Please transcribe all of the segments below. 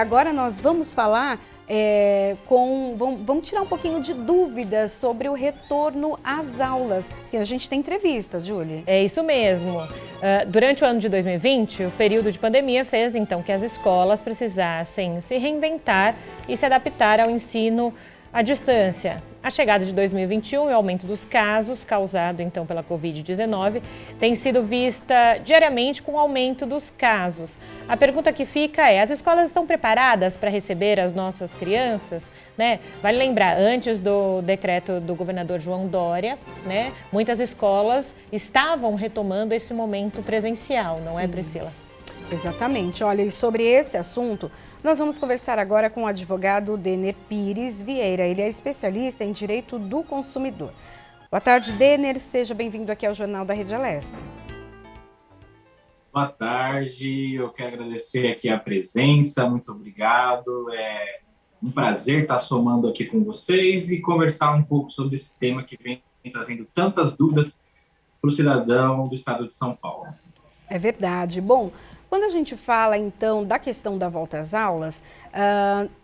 Agora nós vamos falar vamos tirar um pouquinho de dúvidas sobre o retorno às aulas, que a gente tem entrevista, Júlia. É isso mesmo. Durante o ano de 2020, o período de pandemia fez então que as escolas precisassem se reinventar e se adaptar ao ensino à distância. A chegada de 2021 e o aumento dos casos causado então pela Covid-19 tem sido vista diariamente com o aumento dos casos. A pergunta que fica é: as escolas estão preparadas para receber as nossas crianças? Né? Vale lembrar, antes do decreto do governador João Dória, né, muitas escolas estavam retomando esse momento presencial, não é, Priscila? Exatamente. Olha, e sobre esse assunto, nós vamos conversar agora com o advogado Denner Pires Vieira. Ele é especialista em direito do consumidor. Boa tarde, Denner. Seja bem-vindo aqui ao Jornal da Rede Alesp. Boa tarde. Eu quero agradecer aqui a presença. Muito obrigado. É um prazer estar somando aqui com vocês e conversar um pouco sobre esse tema que vem trazendo tantas dúvidas para o cidadão do estado de São Paulo. É verdade. Bom, quando a gente fala, então, da questão da volta às aulas,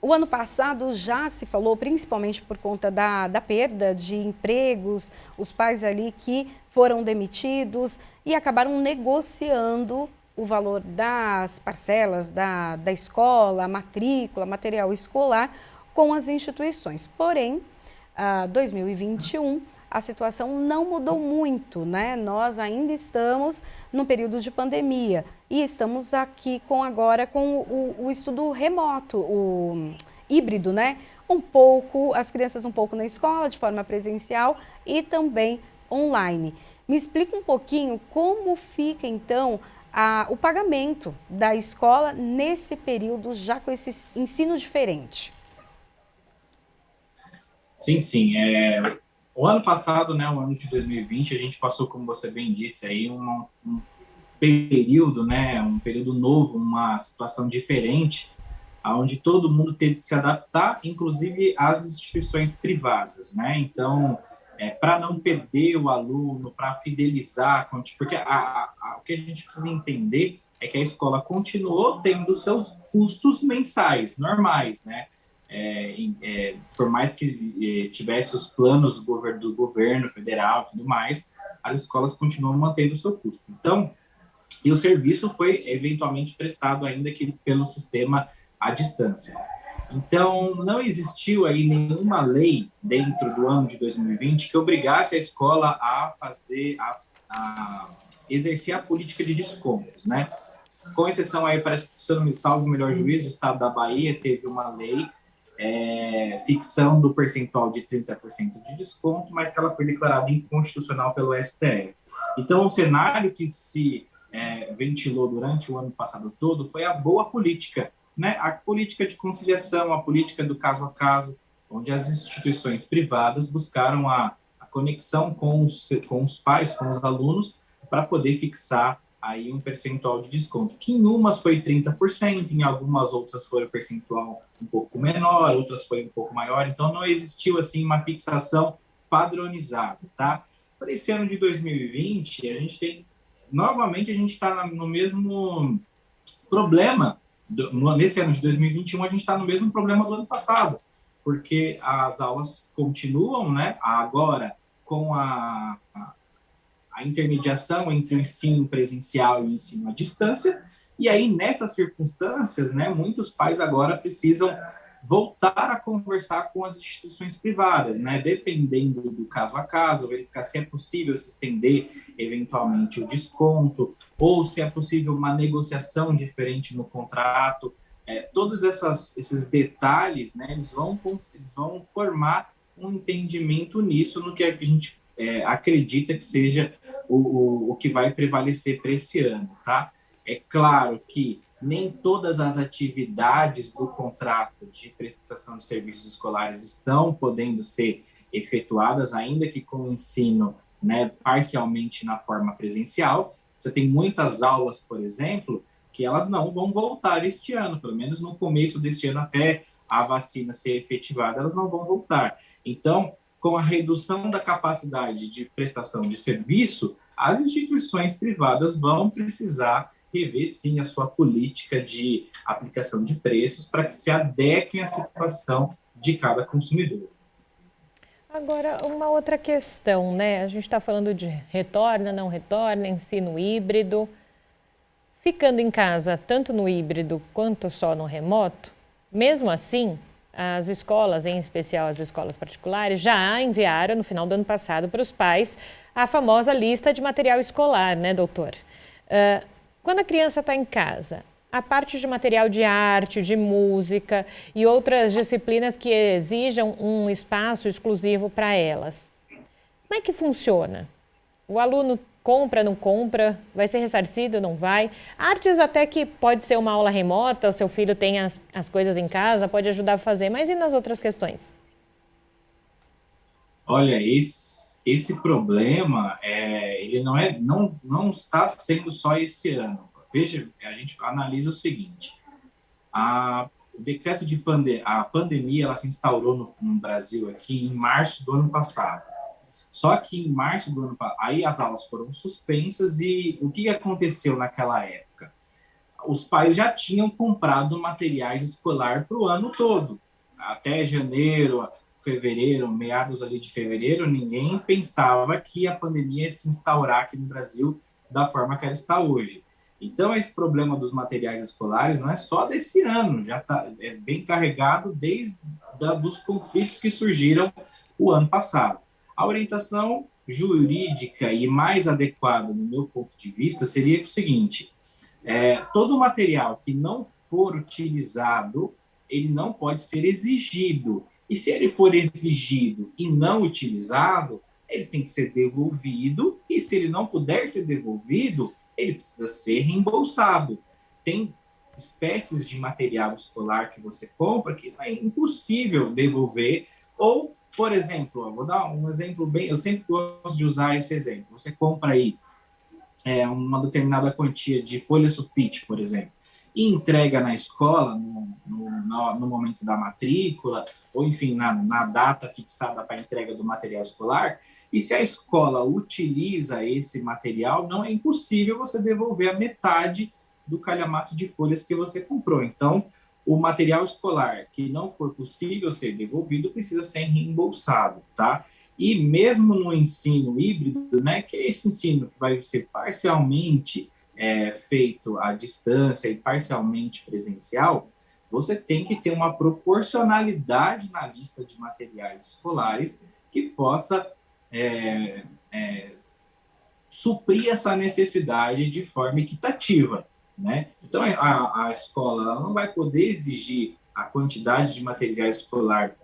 o ano passado já se falou, principalmente por conta da perda de empregos, os pais ali que foram demitidos e acabaram negociando o valor das parcelas da escola, matrícula, material escolar com as instituições. Porém, 2021... a situação não mudou muito, né? Nós ainda estamos no período de pandemia e estamos aqui agora com o estudo remoto, o híbrido, né? As crianças um pouco na escola, de forma presencial e também online. Me explica um pouquinho como fica, então, o pagamento da escola nesse período, já com esse ensino diferente. Sim. O ano passado, né, o ano de 2020, a gente passou, como você bem disse, aí um período, né, um período novo, uma situação diferente, onde todo mundo teve que se adaptar, inclusive às instituições privadas, né? Então, para não perder o aluno, para fidelizar, porque o que a gente precisa entender é que a escola continuou tendo seus custos mensais, normais, né? Por mais que tivesse os planos do governo federal e tudo mais, as escolas continuam mantendo o seu custo. Então, e o serviço foi eventualmente prestado ainda pelo sistema à distância. Então, não existiu aí nenhuma lei dentro do ano de 2020 que obrigasse a escola a exercer a política de descontos, né? Com exceção aí, parece que, se eu não me salvo o melhor juízo, o estado da Bahia teve uma lei fixão do percentual de 30% de desconto, mas que ela foi declarada inconstitucional pelo STF. Então, o cenário que se ventilou durante o ano passado todo foi a boa política, né? A política de conciliação, a política do caso a caso, onde as instituições privadas buscaram a conexão com os pais, com os alunos, para poder fixar aí um percentual de desconto, que em umas foi 30%, em algumas outras foi um percentual um pouco menor, outras foi um pouco maior, então não existiu assim uma fixação padronizada, tá? Para esse ano de 2020, novamente a gente está no mesmo problema, nesse ano de 2021 a gente está no mesmo problema do ano passado, porque as aulas continuam, né, agora com a intermediação entre o ensino presencial e o ensino à distância, e aí, nessas circunstâncias, né, muitos pais agora precisam voltar a conversar com as instituições privadas, né, dependendo do caso a caso, verificar se é possível se estender, eventualmente, o desconto, ou se é possível uma negociação diferente no contrato. Todos esses detalhes, né, eles vão formar um entendimento nisso, no que a gente acredita que seja o que vai prevalecer para esse ano, tá? É claro que nem todas as atividades do contrato de prestação de serviços escolares estão podendo ser efetuadas, ainda que com o ensino, né, parcialmente na forma presencial. Você tem muitas aulas, por exemplo, que elas não vão voltar este ano, pelo menos no começo deste ano, até a vacina ser efetivada, elas não vão voltar. Então, com a redução da capacidade de prestação de serviço, as instituições privadas vão precisar rever, sim, a sua política de aplicação de preços para que se adequem à situação de cada consumidor. Agora, uma outra questão, né? A gente está falando de retorna, não retorna, ensino híbrido. Ficando em casa, tanto no híbrido quanto só no remoto, mesmo assim, as escolas, em especial as escolas particulares, já enviaram no final do ano passado para os pais a famosa lista de material escolar, né, doutor? Quando a criança está em casa, a parte de material de arte, de música e outras disciplinas que exijam um espaço exclusivo para elas, como é que funciona? O aluno compra, não compra, vai ser ressarcido, não vai? Artes até que pode ser uma aula remota, o seu filho tem as coisas em casa, pode ajudar a fazer, mas e nas outras questões? Olha, esse problema, ele não está sendo só esse ano. Veja, a gente analisa o seguinte, o decreto a pandemia, ela se instaurou no Brasil aqui em março do ano passado. Só que em março do ano passado, aí as aulas foram suspensas e o que aconteceu naquela época? Os pais já tinham comprado materiais escolar para o ano todo. Até janeiro, fevereiro, meados ali de fevereiro, ninguém pensava que a pandemia ia se instaurar aqui no Brasil da forma que ela está hoje. Então, esse problema dos materiais escolares não é só desse ano, já é bem carregado desde dos conflitos que surgiram o ano passado. A orientação jurídica e mais adequada, no meu ponto de vista, seria o seguinte, todo material que não for utilizado, ele não pode ser exigido. E se ele for exigido e não utilizado, ele tem que ser devolvido, e se ele não puder ser devolvido, ele precisa ser reembolsado. Tem espécies de material escolar que você compra que é impossível devolver, ou, por exemplo, vou dar um exemplo eu sempre gosto de usar esse exemplo. Você compra aí uma determinada quantia de folha sulfite, por exemplo, e entrega na escola, no momento da matrícula, ou enfim, na data fixada para a entrega do material escolar, e se a escola utiliza esse material, não é impossível você devolver a metade do calhamaço de folhas que você comprou. Então, o material escolar que não for possível ser devolvido precisa ser reembolsado, tá? E mesmo no ensino híbrido, né, que é esse ensino que vai ser parcialmente feito à distância e parcialmente presencial, você tem que ter uma proporcionalidade na lista de materiais escolares que possa suprir essa necessidade de forma equitativa, né? Então, a escola ela não vai poder exigir a quantidade de material escolar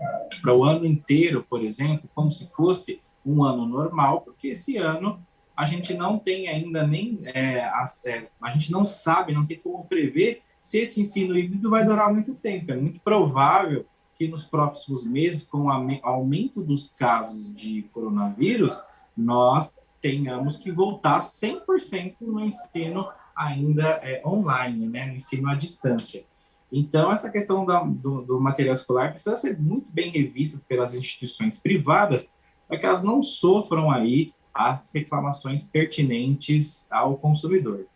para o ano inteiro, por exemplo, como se fosse um ano normal, porque esse ano a gente não tem ainda a gente não sabe, não tem como prever se esse ensino híbrido vai durar muito tempo. É muito provável que nos próximos meses, com o aumento dos casos de coronavírus, nós tenhamos que voltar 100% no ensino ainda online, né, no ensino à distância. Então, essa questão do material escolar precisa ser muito bem revista pelas instituições privadas para que elas não sofram aí as reclamações pertinentes ao consumidor.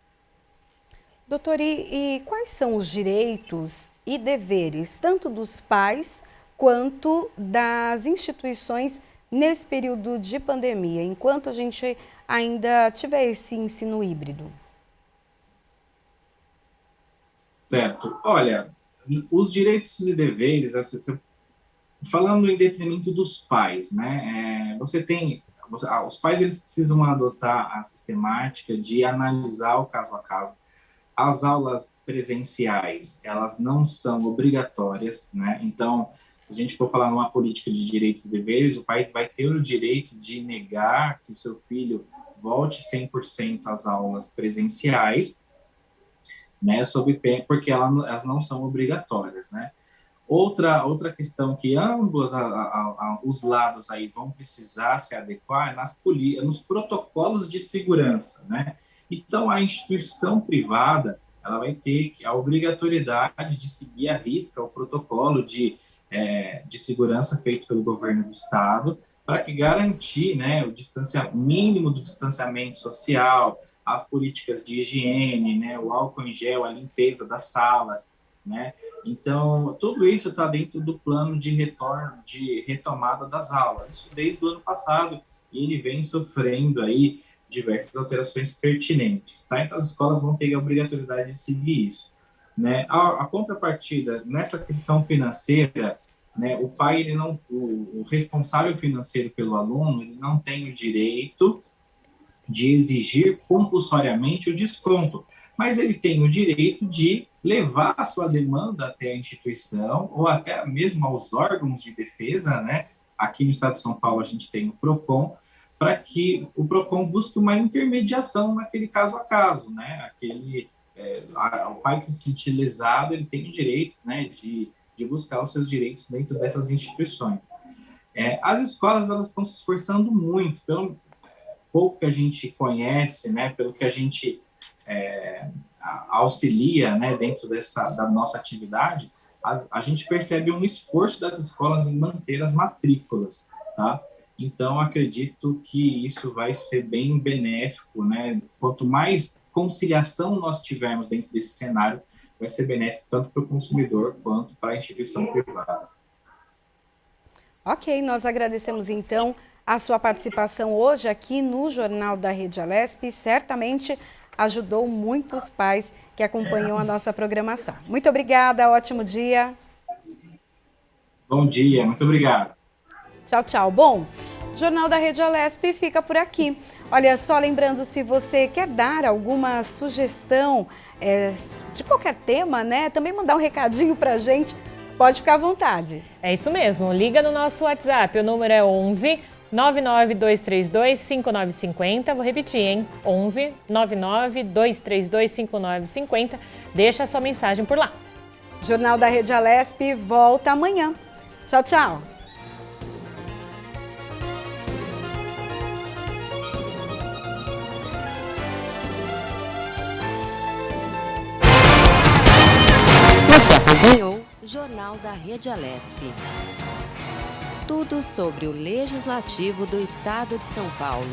Doutor, e quais são os direitos e deveres, tanto dos pais quanto das instituições nesse período de pandemia, enquanto a gente ainda tiver esse ensino híbrido? Certo. Olha, os direitos e deveres, falando em detrimento dos pais, né? Os pais eles precisam adotar a sistemática de analisar o caso a caso. As aulas presenciais, elas não são obrigatórias, né? Então, se a gente for falar numa política de direitos e deveres, o pai vai ter o direito de negar que o seu filho volte 100% às aulas presenciais, né? Porque elas não são obrigatórias, né? Outra questão que ambos os lados aí vão precisar se adequar é nos protocolos de segurança, né? Então, a instituição privada ela vai ter a obrigatoriedade de seguir à risca o protocolo de segurança feito pelo governo do Estado para que garantir, né, o mínimo do distanciamento social, as políticas de higiene, né, o álcool em gel, a limpeza das salas, né? Então, tudo isso está dentro do plano de retomada das aulas. Isso desde o ano passado, e ele vem sofrendo aí diversas alterações pertinentes, tá? Então, as escolas vão ter a obrigatoriedade de seguir isso, né? A contrapartida, nessa questão financeira, né, o pai, o responsável financeiro pelo aluno, ele não tem o direito de exigir compulsoriamente o desconto, mas ele tem o direito de levar a sua demanda até a instituição ou até mesmo aos órgãos de defesa, né? Aqui no estado de São Paulo a gente tem o PROCON, para que o PROCON busque uma intermediação naquele caso a caso, né? O pai que se sentir lesado, ele tem o direito, né, de buscar os seus direitos dentro dessas instituições. As escolas, elas estão se esforçando muito, pelo pouco que a gente conhece, né, pelo que a gente auxilia, né, dentro da nossa atividade, a gente percebe um esforço das escolas em manter as matrículas, tá? Então, acredito que isso vai ser bem benéfico, né? Quanto mais conciliação nós tivermos dentro desse cenário, vai ser benéfico tanto para o consumidor quanto para a instituição privada. Ok, nós agradecemos então a sua participação hoje aqui no Jornal da Rede Alesp. Certamente ajudou muitos pais que acompanham a nossa programação. Muito obrigada, ótimo dia. Bom dia, muito obrigado. Tchau, tchau. Bom, o Jornal da Rede Alesp fica por aqui. Olha só, lembrando, se você quer dar alguma sugestão de qualquer tema, né? Também mandar um recadinho pra gente, pode ficar à vontade. É isso mesmo, liga no nosso WhatsApp, o número é 11 99232 5950, vou repetir, hein? 11 99232 5950, deixa a sua mensagem por lá. Jornal da Rede Alesp volta amanhã. Tchau, tchau. Você acompanhou o Jornal da Rede Alesp. Tudo sobre o Legislativo do Estado de São Paulo.